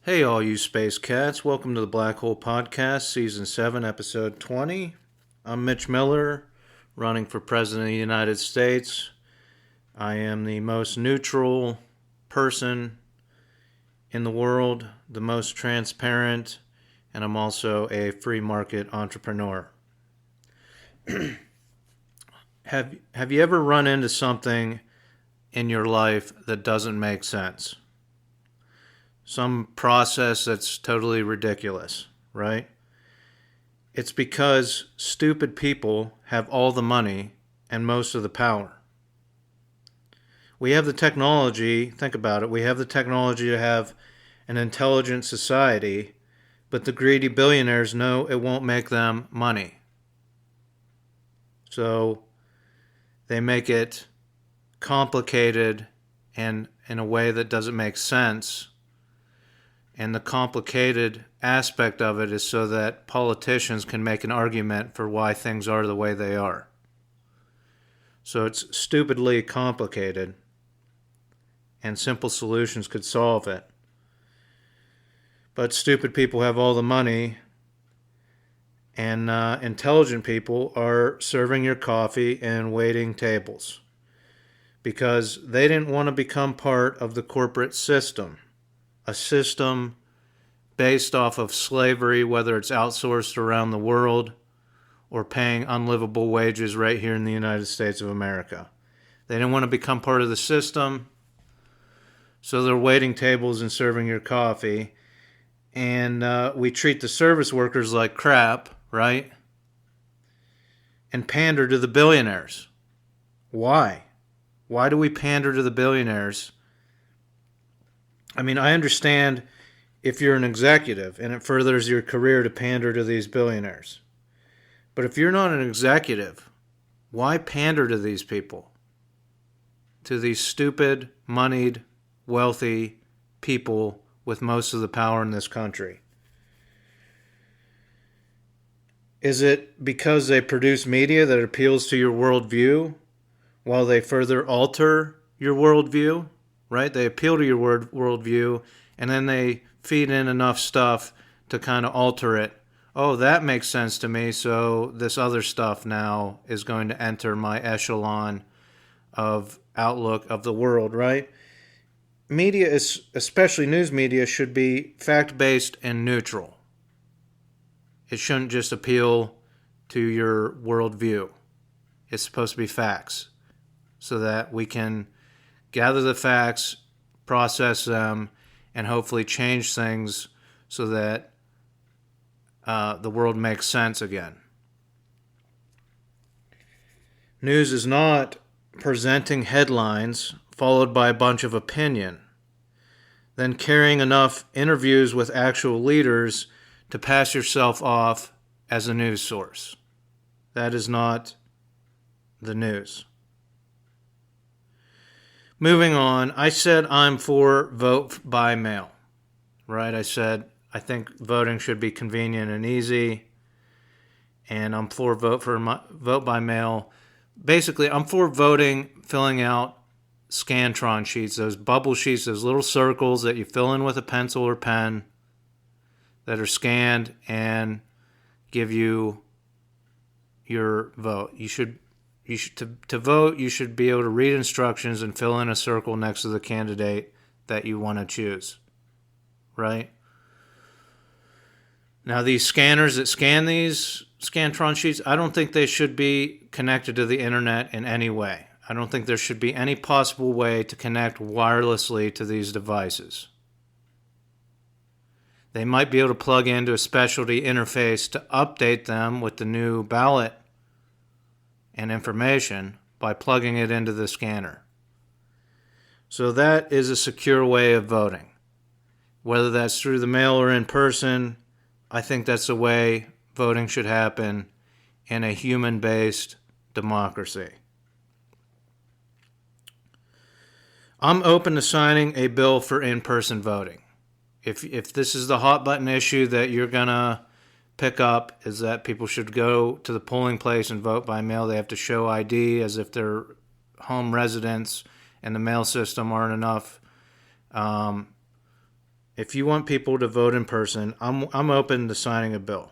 Hey, all you space cats. Welcome to the Black Hole Podcast, Season 7, Episode 20. I'm Mitch Miller, running for President of the United States. I am the most neutral person in the world, the most transparent, and I'm also a free market entrepreneur. Have you ever run into something in your life that doesn't make sense? Some process that's totally ridiculous, right? It's because stupid people have all the money and most of the power. We have the technology, think about it, we have the technology to have an intelligent society, but the greedy billionaires know it won't make them money. So they make it complicated and in a way that doesn't make sense. And the complicated aspect of it is so that politicians can make an argument for why things are the way they are. So it's stupidly complicated, and simple solutions could solve it. But stupid people have all the money, and intelligent people are serving your coffee and waiting tables because they didn't want to become part of the corporate system. A system based off of slavery, whether it's outsourced around the world or paying unlivable wages right here in the United States of America. They didn't want to become part of the system, so they're waiting tables and serving your coffee. And we treat the service workers like crap, right? And pander to the billionaires. Why? Why do we pander to the billionaires? I mean, I understand if you're an executive and it furthers your career to pander to these billionaires. But if you're not an executive, why pander to these people? To these stupid, moneyed, wealthy people with most of the power in this country? Is it because they produce media that appeals to your worldview while they further alter your worldview? Right? They appeal to your worldview, and then they feed in enough stuff to kind of alter it. Oh, that makes sense to me, so this other stuff now is going to enter my echelon of outlook of the world, right? Media, especially news media, should be fact-based and neutral. It shouldn't just appeal to your worldview. It's supposed to be facts so that we can gather the facts, process them, and hopefully change things so that the world makes sense again. News is not presenting headlines followed by a bunch of opinion, then carrying enough interviews with actual leaders to pass yourself off as a news source. That is not the news. Moving on, I said I'm for vote by mail, right? I said I think voting should be convenient and easy, and I'm for vote by mail. Basically, I'm for voting, filling out Scantron sheets, those bubble sheets, those little circles that you fill in with a pencil or pen that are scanned and give you your vote. To vote, you should be able to read instructions and fill in a circle next to the candidate that you want to choose, right? Now, these scanners that scan these Scantron sheets, I don't think they should be connected to the internet in any way. I don't think there should be any possible way to connect wirelessly to these devices. They might be able to plug into a specialty interface to update them with the new ballot and information by plugging it into the scanner. So that is a secure way of voting. Whether that's through the mail or in person, I think that's the way voting should happen in a human-based democracy. I'm open to signing a bill for in-person voting. If this is the hot button issue that you're going to pick up, is that people should go to the polling place and vote by mail. They have to show ID as if they're home residents and the mail system aren't enough. if you want people to vote in person, I'm open to signing a bill.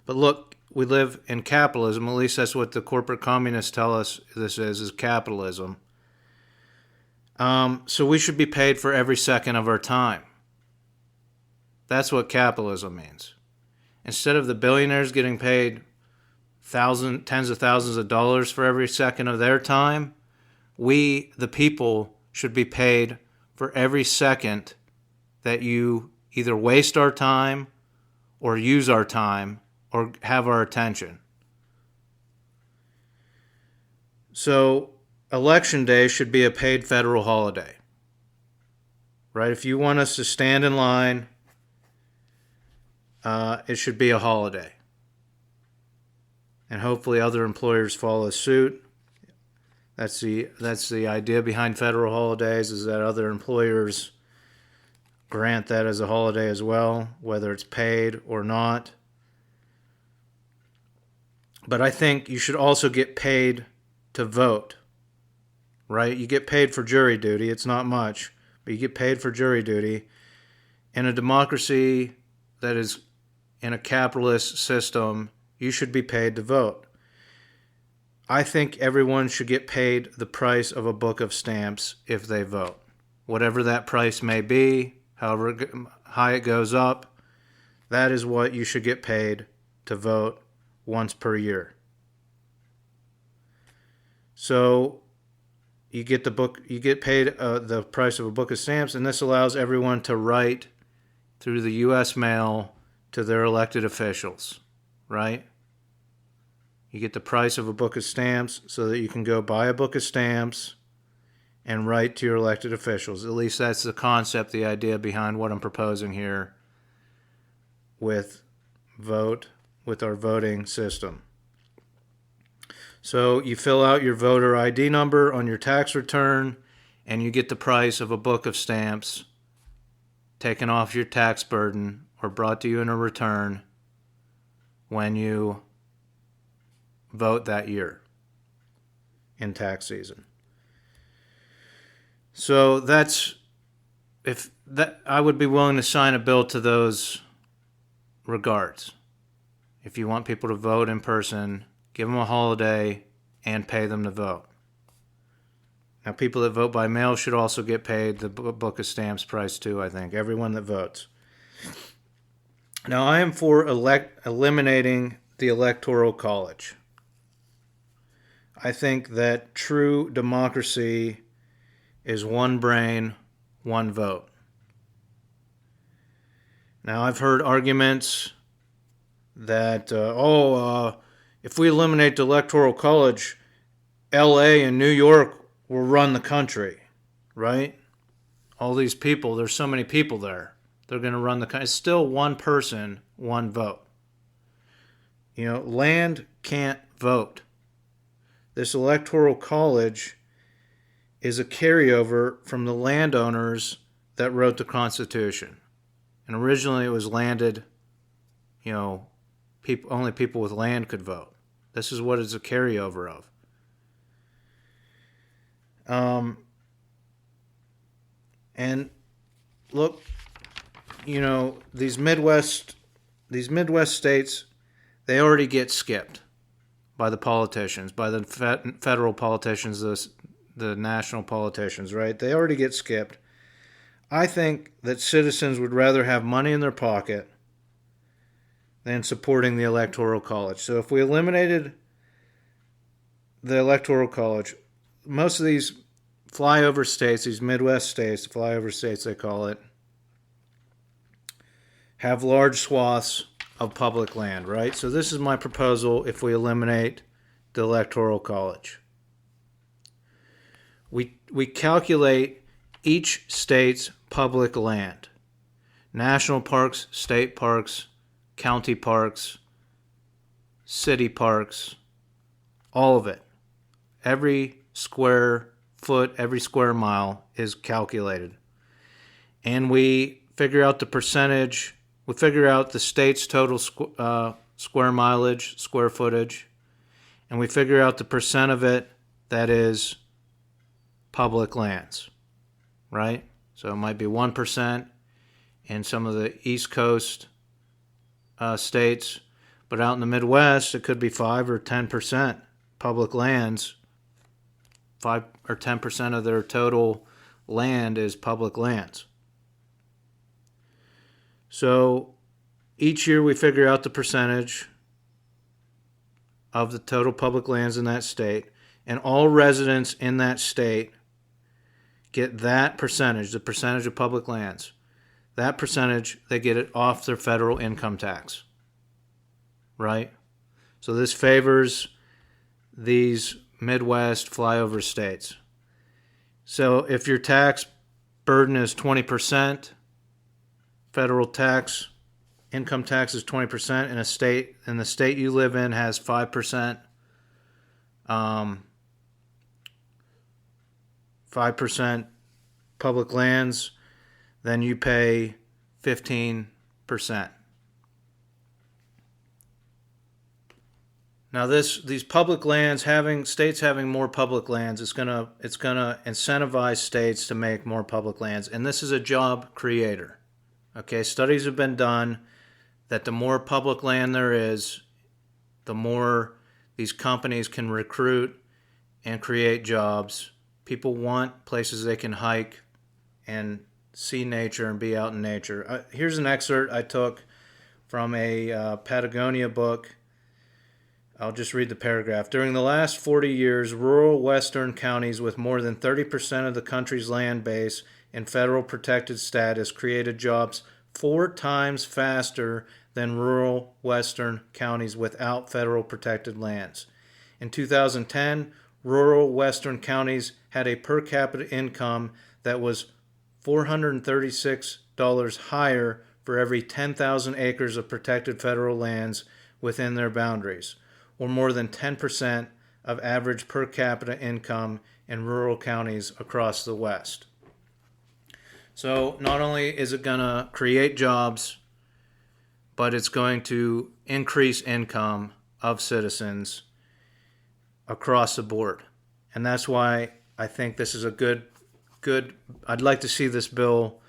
But look, we live in capitalism. At least that's what the corporate communists tell us this is capitalism. So we should be paid for every second of our time. That's what capitalism means. Instead of the billionaires getting paid tens of thousands of dollars for every second of their time, we, the people, should be paid for every second that you either waste our time or use our time or have our attention. So Election Day should be a paid federal holiday. Right? If you want us to stand in line, it should be a holiday. And hopefully other employers follow suit. That's the idea behind federal holidays, is that other employers grant that as a holiday as well, whether it's paid or not. But I think you should also get paid to vote, right? You get paid for jury duty. It's not much, but you get paid for jury duty. In a democracy that is in a capitalist system, you should be paid to vote. I think everyone should get paid the price of a book of stamps if they vote. Whatever that price may be, however high it goes up, that is what you should get paid to vote once per year. So you get paid the price of a book of stamps, and this allows everyone to write through the U.S. mail to their elected officials, right? You get the price of a book of stamps so that you can go buy a book of stamps and write to your elected officials. At least that's the concept, the idea behind what I'm proposing here with our voting system. So you fill out your voter ID number on your tax return, and you get the price of a book of stamps taken off your tax burden or brought to you in a return when you vote that year in tax season. So I would be willing to sign a bill to those regards. If you want people to vote in person, give them a holiday and pay them to vote. Now, people that vote by mail should also get paid the book of stamps price too, I think. Everyone that votes. Now, I am for eliminating the electoral college. I think that true democracy is one brain, one vote. Now, I've heard arguments that, if we eliminate the electoral college, LA and New York will run the country, right? All these people, there's so many people there. They're going to run the country. It's still one person, one vote. Land can't vote. This electoral college is a carryover from the landowners that wrote the Constitution. And originally it was landed, only people with land could vote. This is what it's a carryover of. And look, these Midwest states, they already get skipped by the politicians, by the federal politicians, the national politicians, right? They already get skipped. I think that citizens would rather have money in their pocket than supporting the Electoral College. So if we eliminated the Electoral College, most of these flyover states, these Midwest states, flyover states they call it, have large swaths of public land, right? So this is my proposal if we eliminate the Electoral College. We calculate each state's public land. National parks, state parks, county parks, city parks, all of it. Every square foot, every square mile is calculated. And we figure out the percentage, we figure out the state's total square mileage, square footage, and we figure out the percent of it that is public lands, right? So it might be 1%, in some of the East Coast states. But out in the Midwest, it could be 5 or 10% public lands. 5 or 10% of their total land is public lands. So each year we figure out the percentage of the total public lands in that state, and all residents in that state get that percentage, the percentage of public lands. That percentage, they get it off their federal income tax. Right? So this favors these Midwest flyover states. So if your tax burden is 20%, federal tax, income tax is 20%, and the state you live in has 5%, 5% public lands, then you pay 15%. Now these public lands, states having more public lands, it's gonna incentivize states to make more public lands, and this is a job creator. Okay, studies have been done that the more public land there is, the more these companies can recruit and create jobs. People want places they can hike and see nature and be out in nature. Here's an excerpt I took from a Patagonia book. I'll just read the paragraph. During the last 40 years, rural western counties with more than 30% of the country's land base in federal protected status created jobs 4 times faster than rural western counties without federal protected lands. In 2010, rural western counties had a per capita income that was $436 higher for every 10,000 acres of protected federal lands within their boundaries, or more than 10% of average per capita income in rural counties across the West. So not only is it going to create jobs, but it's going to increase income of citizens across the board. And that's why I think this is a good, I'd like to see this bill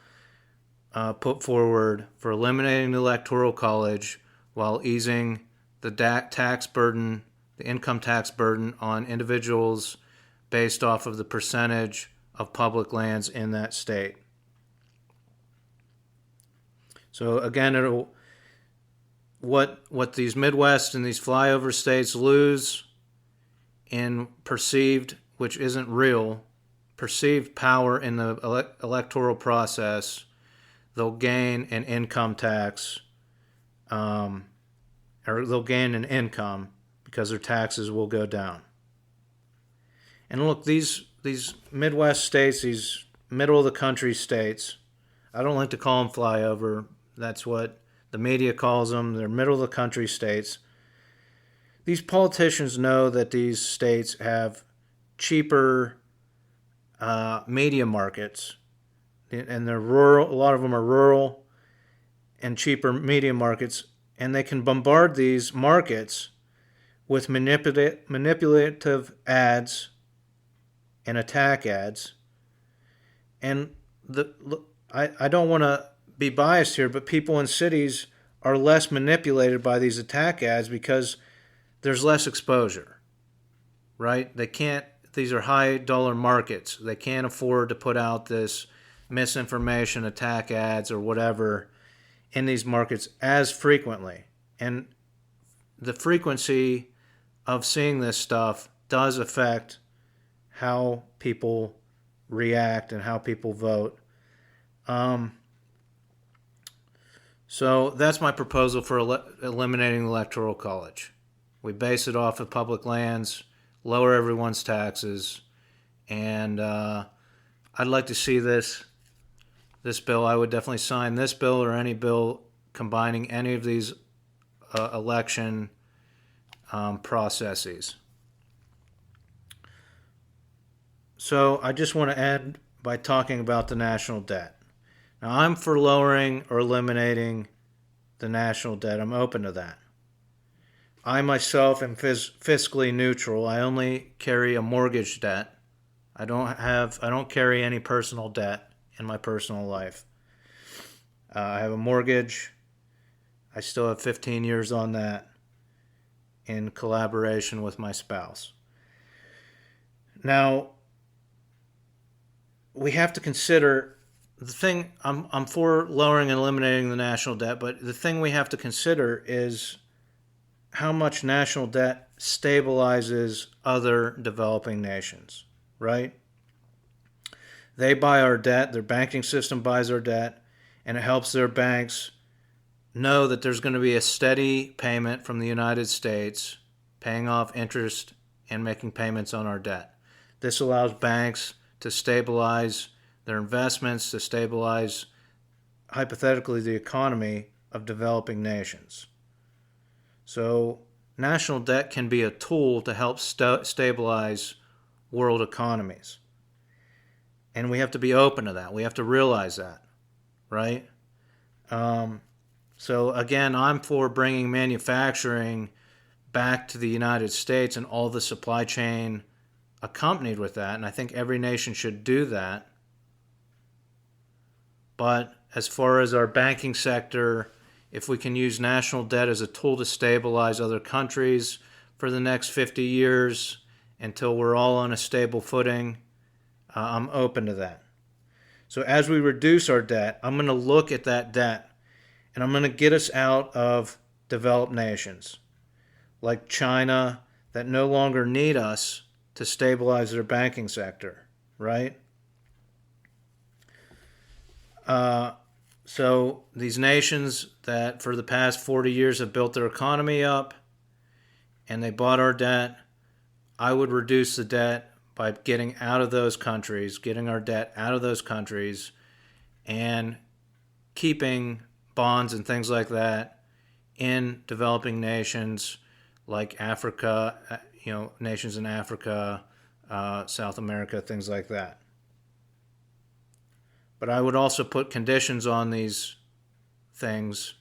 put forward for eliminating the electoral college while easing the tax burden, the income tax burden on individuals based off of the percentage of public lands in that state. So again, what these Midwest and these flyover states lose in perceived, which isn't real, perceived power in the electoral process, they'll gain an income tax, or they'll gain an income because their taxes will go down. And look, these Midwest states, these middle of the country states, I don't like to call them flyover. That's what the media calls them. They're middle of the country states. These politicians know that these states have cheaper media markets, and they're rural. A lot of them are rural and cheaper media markets, and they can bombard these markets with manipulative ads and attack ads. And I don't want to be biased here, but people in cities are less manipulated by these attack ads because there's less exposure, right? These are high dollar markets. They can't afford to put out this misinformation, attack ads, or whatever in these markets as frequently. And the frequency of seeing this stuff does affect how people react and how people vote. So that's my proposal for eliminating the electoral college. We base it off of public lands, lower everyone's taxes, and I'd like to see this bill. I would definitely sign this bill or any bill combining any of these election processes. So I just want to end by talking about the national debt. Now, I'm for lowering or eliminating the national debt. I'm open to that. I myself am fiscally neutral. I only carry a mortgage debt. I don't carry any personal debt in my personal life. I have a mortgage. I still have 15 years on that in collaboration with my spouse. Now, we have to consider the thing. I'm for lowering and eliminating the national debt, but the thing we have to consider is how much national debt stabilizes other developing nations, right? They buy our debt, their banking system buys our debt, and it helps their banks know that there's going to be a steady payment from the United States paying off interest and making payments on our debt. This allows banks to stabilize their investments, to stabilize, hypothetically, the economy of developing nations. So national debt can be a tool to help stabilize world economies. And we have to be open to that. We have to realize that, right? So again, I'm for bringing manufacturing back to the United States and all the supply chain accompanied with that. And I think every nation should do that. But as far as our banking sector, if we can use national debt as a tool to stabilize other countries for the next 50 years until we're all on a stable footing, I'm open to that. So as we reduce our debt, I'm going to look at that debt and I'm going to get us out of developed nations like China that no longer need us to stabilize their banking sector, right? So these nations that for the past 40 years have built their economy up and they bought our debt, I would reduce the debt by getting out of those countries, getting our debt out of those countries, and keeping bonds and things like that in developing nations like Africa, nations in Africa, South America, things like that. But I would also put conditions on these things,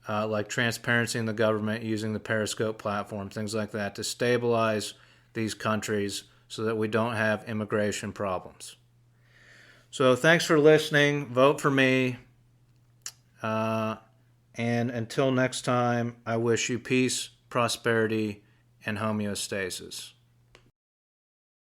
like transparency in the government, using the Periscope platform, things like that, to stabilize these countries so that we don't have immigration problems. So thanks for listening. Vote for me. And until next time, I wish you peace, prosperity, and homeostasis.